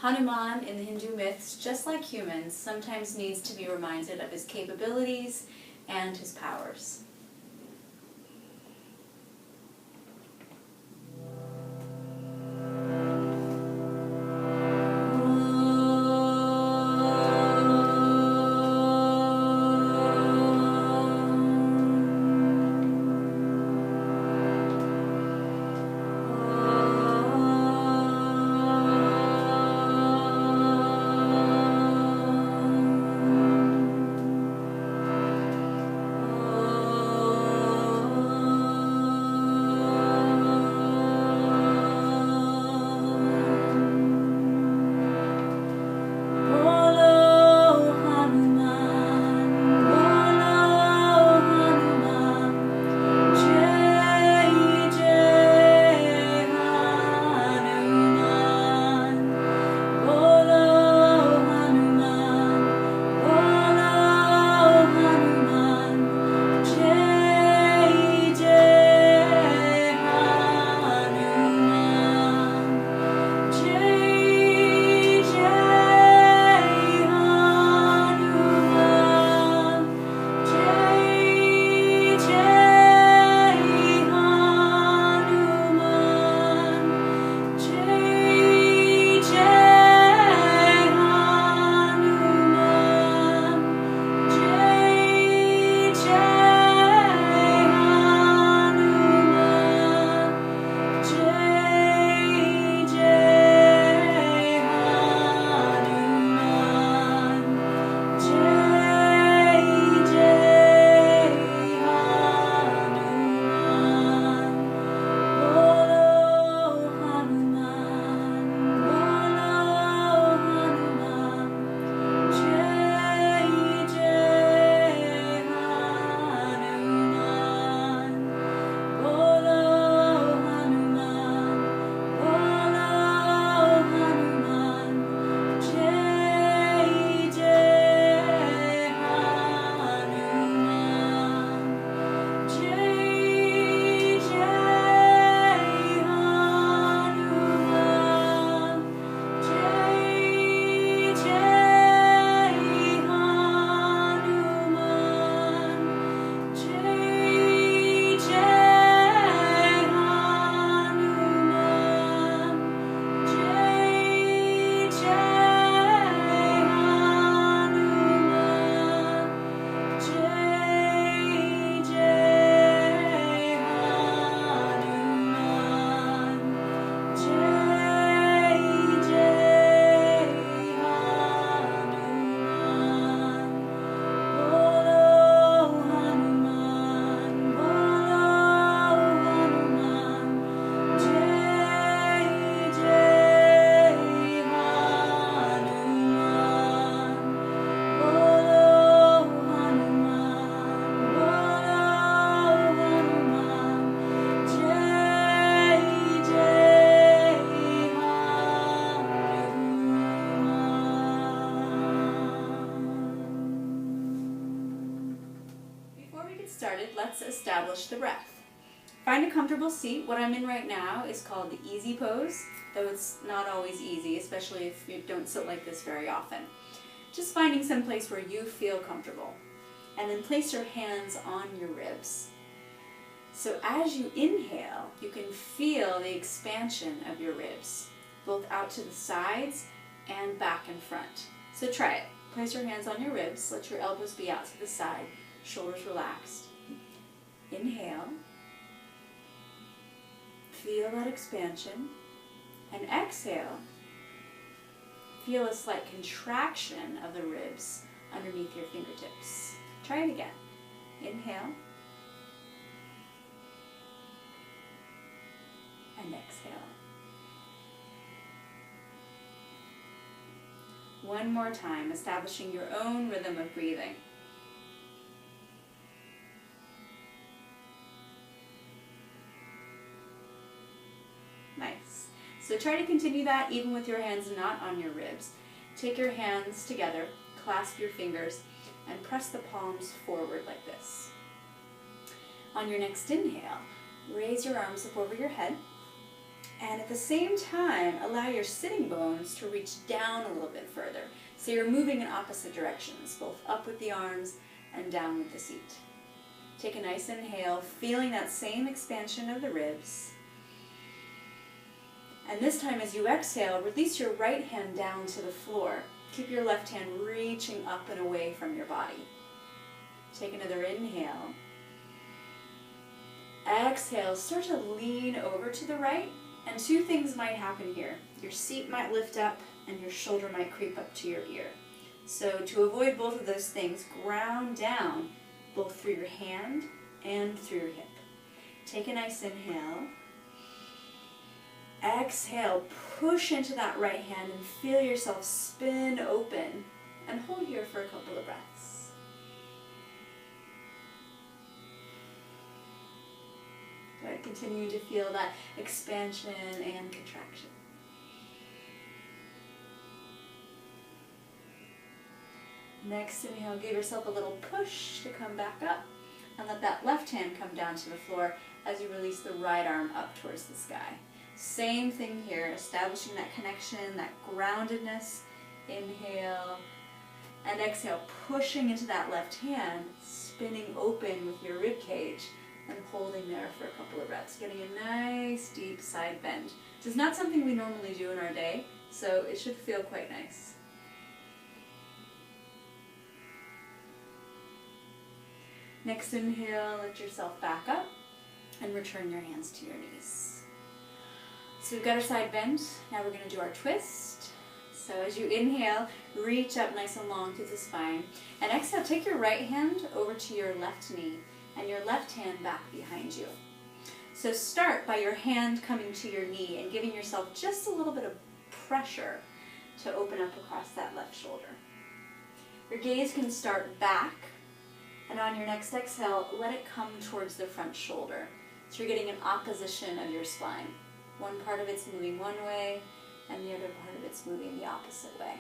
Hanuman in the Hindu myths, just like humans, sometimes needs to be reminded of his capabilities and his powers. Started, let's establish the breath. Find a comfortable seat. What I'm in right now is called the easy pose, though it's not always easy, especially if you don't sit like this very often. Just finding some place where you feel comfortable. And then place your hands on your ribs. So as you inhale, you can feel the expansion of your ribs, both out to the sides and back and front. So try it. Place your hands on your ribs, let your elbows be out to the side, shoulders relaxed. Inhale, feel that expansion, and exhale, feel a slight contraction of the ribs underneath your fingertips. Try it again. Inhale, and exhale. One more time, establishing your own rhythm of breathing. Nice. So try to continue that even with your hands not on your ribs. Take your hands together, clasp your fingers, and press the palms forward like this. On your next inhale, raise your arms up over your head, And at the same time, allow your sitting bones to reach down a little bit further. So you're moving in opposite directions, both up with the arms and down with the seat. Take a nice inhale, feeling that same expansion of the ribs. And this time as you exhale, release your right hand down to the floor. Keep your left hand reaching up and away from your body. Take another inhale. Exhale, start to lean over to the right, and two things might happen here. Your seat might lift up and your shoulder might creep up to your ear. So to avoid both of those things, ground down both through your hand and through your hip. Take a nice inhale. Exhale, push into that right hand and feel yourself spin open, and hold here for a couple of breaths. Good, continuing to feel that expansion and contraction. Next inhale, give yourself a little push to come back up, and let that left hand come down to the floor as you release the right arm up towards the sky. Same thing here, establishing that connection, that groundedness. Inhale and exhale, pushing into that left hand, spinning open with your rib cage, and holding there for a couple of breaths, getting a nice deep side bend. This is not something we normally do in our day, so it should feel quite nice. Next inhale, lift yourself back up and return your hands to your knees. So we've got our side bend. Now we're going to do our twist. So as you inhale, reach up nice and long through the spine. And exhale, take your right hand over to your left knee and your left hand back behind you. So start by your hand coming to your knee and giving yourself just a little bit of pressure to open up across that left shoulder. Your gaze can start back, and on your next exhale, let it come towards the front shoulder. So you're getting an opposition of your spine. One part of it's moving one way, and the other part of it's moving the opposite way.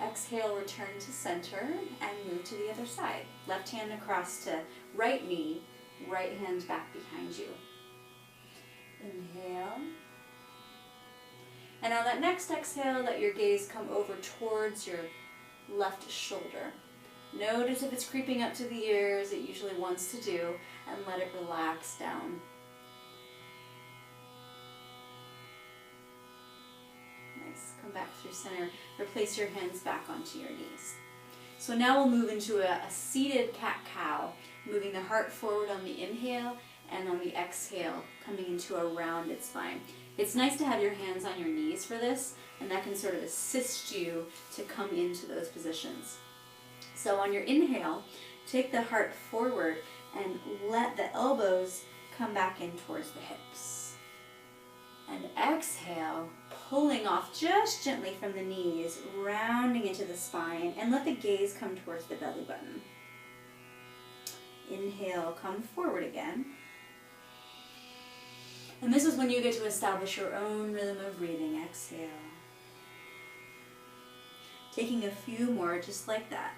Exhale, return to center, and move to the other side. Left hand across to right knee, right hand back behind you. Inhale. And on that next exhale, let your gaze come over towards your left shoulder. Notice if it's creeping up to the ears, it usually wants to do, and let it relax down. Nice. Come back through center. Replace your hands back onto your knees. So now we'll move into a seated cat-cow, moving the heart forward on the inhale and on the exhale, coming into a rounded spine. It's nice to have your hands on your knees for this, and that can sort of assist you to come into those positions. So on your inhale, take the heart forward and let the elbows come back in towards the hips. And exhale, pulling off just gently from the knees, rounding into the spine, and let the gaze come towards the belly button. Inhale, come forward again. And this is when you get to establish your own rhythm of breathing. Exhale. Taking a few more just like that.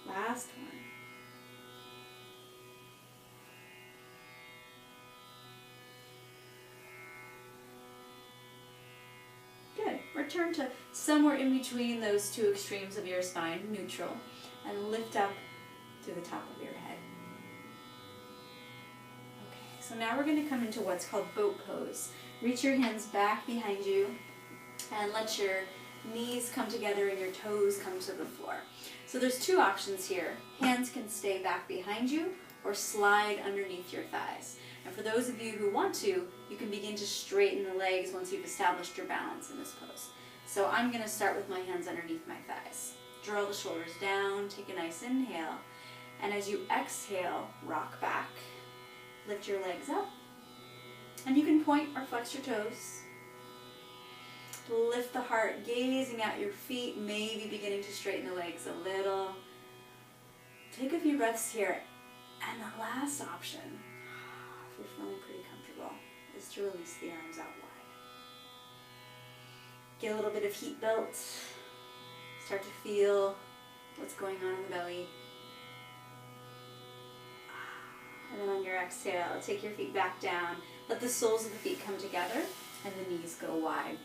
Last one. Good. Return to somewhere in between those two extremes of your spine, neutral, and lift up to the top of your head. Okay, so now we're going to come into what's called boat pose. Reach your hands back behind you and let your knees come together and your toes come to the floor. So there's two options here. Hands can stay back behind you or slide underneath your thighs. And for those of you who want to, you can begin to straighten the legs once you've established your balance in this pose. So I'm going to start with my hands underneath my thighs. Draw the shoulders down, take a nice inhale, and as you exhale, rock back. Lift your legs up, and you can point or flex your toes. Lift the heart, gazing at your feet, maybe beginning to straighten the legs a little. Take a few breaths here. And the last option, if you're feeling pretty comfortable, is to release the arms out wide. Get a little bit of heat built. Start to feel what's going on in the belly. And then on your exhale, take your feet back down. Let the soles of the feet come together and the knees go wide.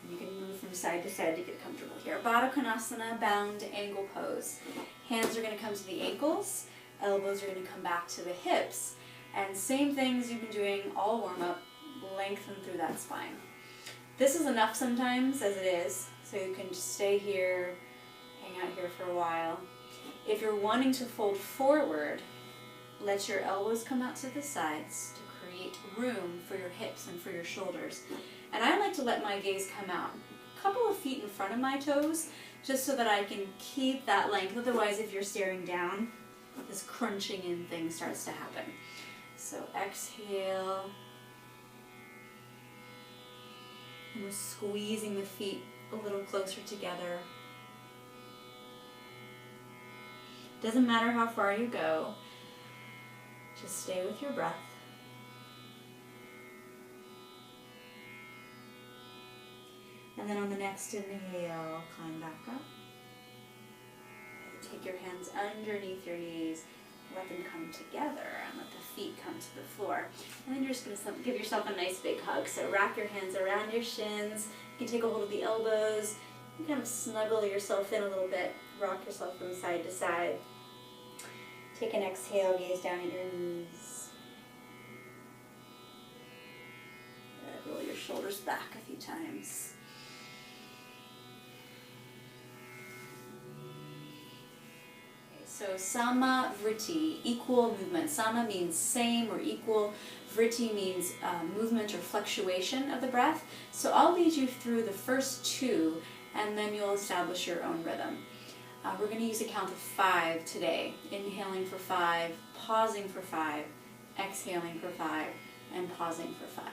And you can move from side to side to get comfortable here. Baddha Konasana, bound angle pose. Hands are going to come to the ankles. Elbows are going to come back to the hips. And same things you've been doing all warm up, lengthen through that spine. This is enough sometimes as it is, so you can just stay here, hang out here for a while. If you're wanting to fold forward, let your elbows come out to the sides to create room for your hips and for your shoulders. And I like to let my gaze come out a couple of feet in front of my toes, just so that I can keep that length. Otherwise, if you're staring down, this crunching in thing starts to happen. So exhale. And we're squeezing the feet a little closer together. Doesn't matter how far you go, just stay with your breath. And then on the next inhale, climb back up. Take your hands underneath your knees. Let them come together and let the feet come to the floor. And then you're just going to give yourself a nice big hug. So wrap your hands around your shins. You can take a hold of the elbows. You can kind of snuggle yourself in a little bit. Rock yourself from side to side. Take an exhale, gaze down at your knees. Roll your shoulders back a few times. So sama vritti, equal movement. Sama means same or equal. Vritti means movement or fluctuation of the breath. So I'll lead you through the first two, and then you'll establish your own rhythm. We're going to use a count of 5 today. Inhaling for 5, pausing for 5, exhaling for 5, and pausing for 5.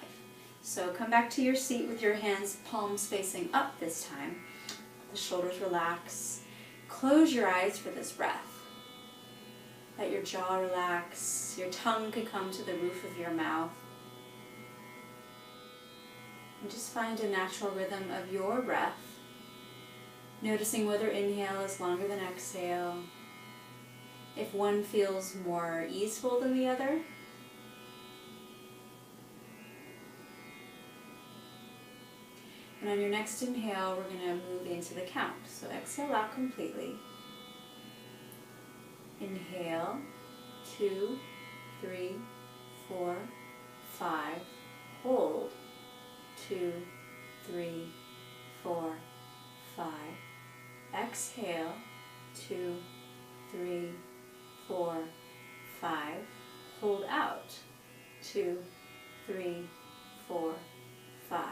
So come back to your seat with your hands, palms facing up this time. The shoulders relax. Close your eyes for this breath. Let your jaw relax. Your tongue can come to the roof of your mouth. And just find a natural rhythm of your breath. Noticing whether inhale is longer than exhale. If one feels more easeful than the other. And on your next inhale, we're going to move into the count. So exhale out completely. Inhale, 2, 3, 4, 5. Hold, 2, 3, 4, 5. Exhale, 2, 3, 4, 5. Hold out, 2, 3, 4, 5.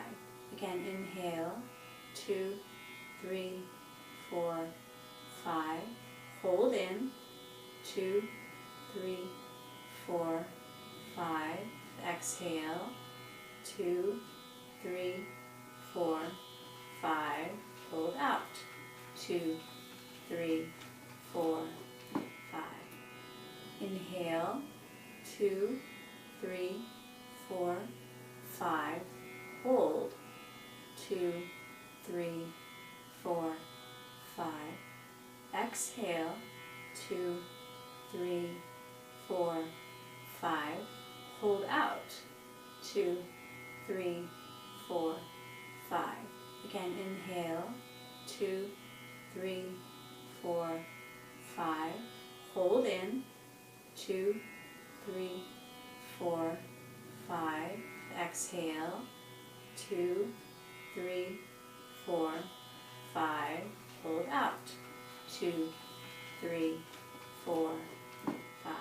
Again, inhale, 2, 3, 4, 5. Hold in, 2, 3, 4, 5. Exhale, 2, 3, 4, 5. Hold out, 2, 3, 4, 5. Inhale, 2, 3, 4, 5. Hold, 2, 3, 4, 5. Exhale, 2, 3, 4, 5. Hold out, 2, 3, 4, 5. Again, inhale, 2, 3, 4, 5. Hold in, 2, 3, 4, 5. Exhale, 2, 3, 4, 5. Hold out, 2, 3, 4, 5.